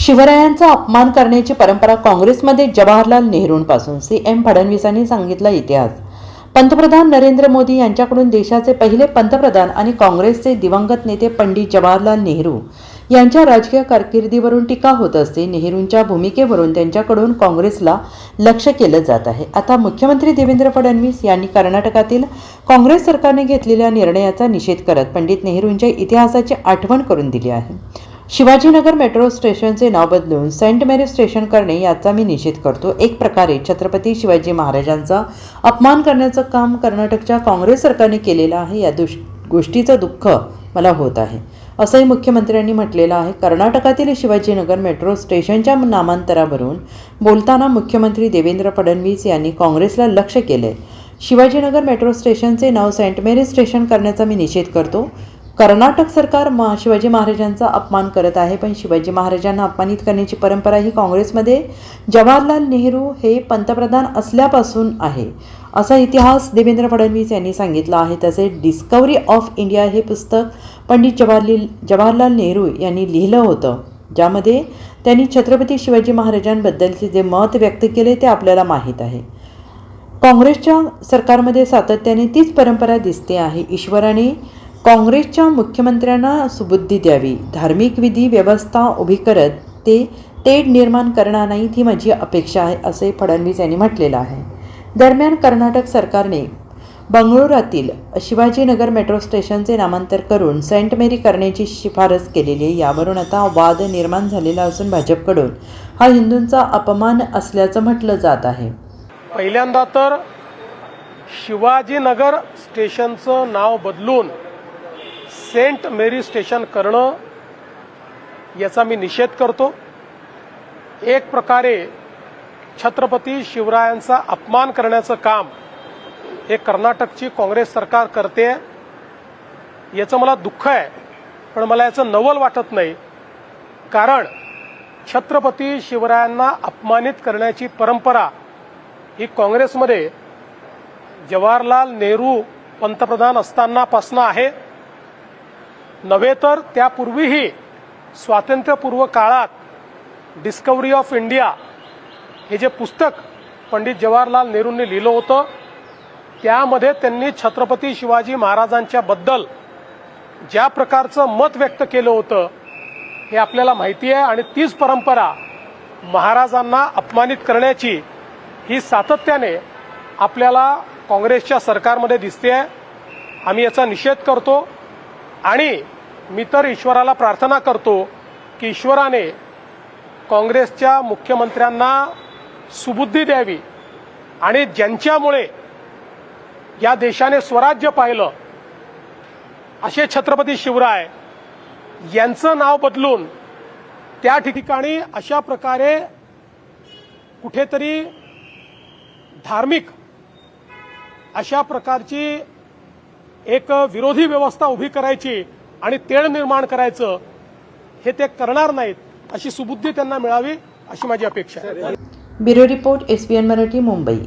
शिवरायांचा अपमान करण्याची परंपरा काँग्रेसमध्ये जवाहरलाल नेहरूंपासून सीएम फडणवीसांनी सांगितला इतिहास। पंतप्रधान नरेंद्र मोदी यांच्याकडून देशाचे पहिले पंतप्रधान आणि काँग्रेसचे दिवंगत नेते पंडित जवाहरलाल नेहरू यांच्या राजकीय कारकिर्दीवरून टीका होत असते। नेहरूंच्या भूमिकेवरून त्यांच्याकडून काँग्रेसला लक्ष्य केलं जात आहे। आता मुख्यमंत्री देवेंद्र फडणवीस यांनी कर्नाटकातील काँग्रेस सरकारने घेतलेल्या निर्णयाचा निषेध करत पंडित नेहरूंच्या इतिहासाची आठवण करून दिली आहे। शिवाजीनगर मेट्रो स्टेशनचे नाव बदलून सेंट मेरी स्टेशन करणे याचा मी निषेध करतो। एक प्रकारे छत्रपती शिवाजी महाराजांचा अपमान करण्याचं काम कर्नाटकच्या काँग्रेस सरकारने केलेलं आहे। या गोष्टीचं दुःख मला होत आहे, असंही मुख्यमंत्र्यांनी म्हटलेलं आहे। कर्नाटकातील शिवाजीनगर मेट्रो स्टेशनच्या नामांतरावरून बोलताना मुख्यमंत्री देवेंद्र फडणवीस यांनी काँग्रेसला लक्ष्य केले। शिवाजीनगर मेट्रो स्टेशनचे नाव सेंट मेरी स्टेशन करण्याचा मी निषेध करतो। कर्नाटक सरकार शिवाजी महाराजांचा अपमान करत आहे, पण शिवाजी महाराजांना अपमानित करण्याची परंपरा ही काँग्रेसमध्ये जवाहरलाल नेहरू हे पंतप्रधान असल्यापासून आहे, असा इतिहास देवेंद्र फडणवीस यांनी सांगितला आहे। तसेच डिस्कवरी ऑफ इंडिया हे पुस्तक पंडित जवाहरलाल नेहरू यांनी लिहिलं होतं, ज्यामध्ये त्यांनी छत्रपती शिवाजी महाराजांबद्दलचे जे मत व्यक्त केले ते आपल्याला माहीत आहे। काँग्रेसच्या सरकारमध्ये सातत्याने तीच परंपरा दिसते आहे। ईश्वराने काँग्रेसच्या मुख्यमंत्र्यांना सुबुद्धी द्यावी, धार्मिक विधी व्यवस्था उभी करत ते तेढ निर्माण करणार नाहीत, ही माझी अपेक्षा आहे, असे फडणवीस यांनी म्हटलेलं आहे। दरम्यान कर्नाटक सरकारने बंगळुरातील शिवाजीनगर मेट्रो स्टेशनचे नामांतर करून सेंट मेरी करण्याची शिफारस केलेली आहे। यावरून आता वाद निर्माण झालेला असून भाजपकडून हा हिंदूंचा अपमान असल्याचं म्हटलं जात आहे। पहिल्यांदा तर शिवाजीनगर स्टेशनचं नाव बदलून सेंट मेरी स्टेशन करणं याचा मी निषेध करतो। एक प्रकारे छत्रपती शिवरायांचा अपमान करण्याचं काम हे कर्नाटकची काँग्रेस सरकार करते, याचं मला दुःख आहे, पण मला याचं नवल वाटत नाही। कारण छत्रपती शिवरायांना अपमानित करण्याची परंपरा ही काँग्रेसमध्ये जवाहरलाल नेहरू पंतप्रधान असतानापासून आहे, नव्हे तर त्यापूर्वीही स्वातंत्र्यपूर्व काळात डिस्कवरी ऑफ इंडिया हे जे पुस्तक पंडित जवाहरलाल नेहरूंनी लिहिलं होतं, त्यामध्ये त्यांनी छत्रपती शिवाजी महाराजांच्या बद्दल ज्या प्रकारचं मत व्यक्त केलं होतं हे आपल्याला माहिती आहे। आणि तीच परंपरा महाराजांना अपमानित करण्याची ही सातत्याने आपल्याला काँग्रेसच्या सरकारमध्ये दिसते आहे। आम्ही याचा निषेध करतो आणि मी तर ईश्वराला प्रार्थना करतो की ईश्वराने काँग्रेसच्या मुख्यमंत्र्यांना सुबुद्धी द्यावी आणि ज्यांच्यामुळे या देशाने स्वराज्य पाहिलं असे छत्रपती शिवराय यांचं नाव बदलून त्या ठिकाणी अशा प्रकारे कुठेतरी धार्मिक अशा प्रकारची एक विरोधी व्यवस्था उभी करायची आणि तेढ निर्माण करायचं हे ते करणार नाहीत, अशी सुबुद्धी त्यांना मिळावी अशी माझी अपेक्षा आहे। Bureau report, SBN Marathi, Mumbai.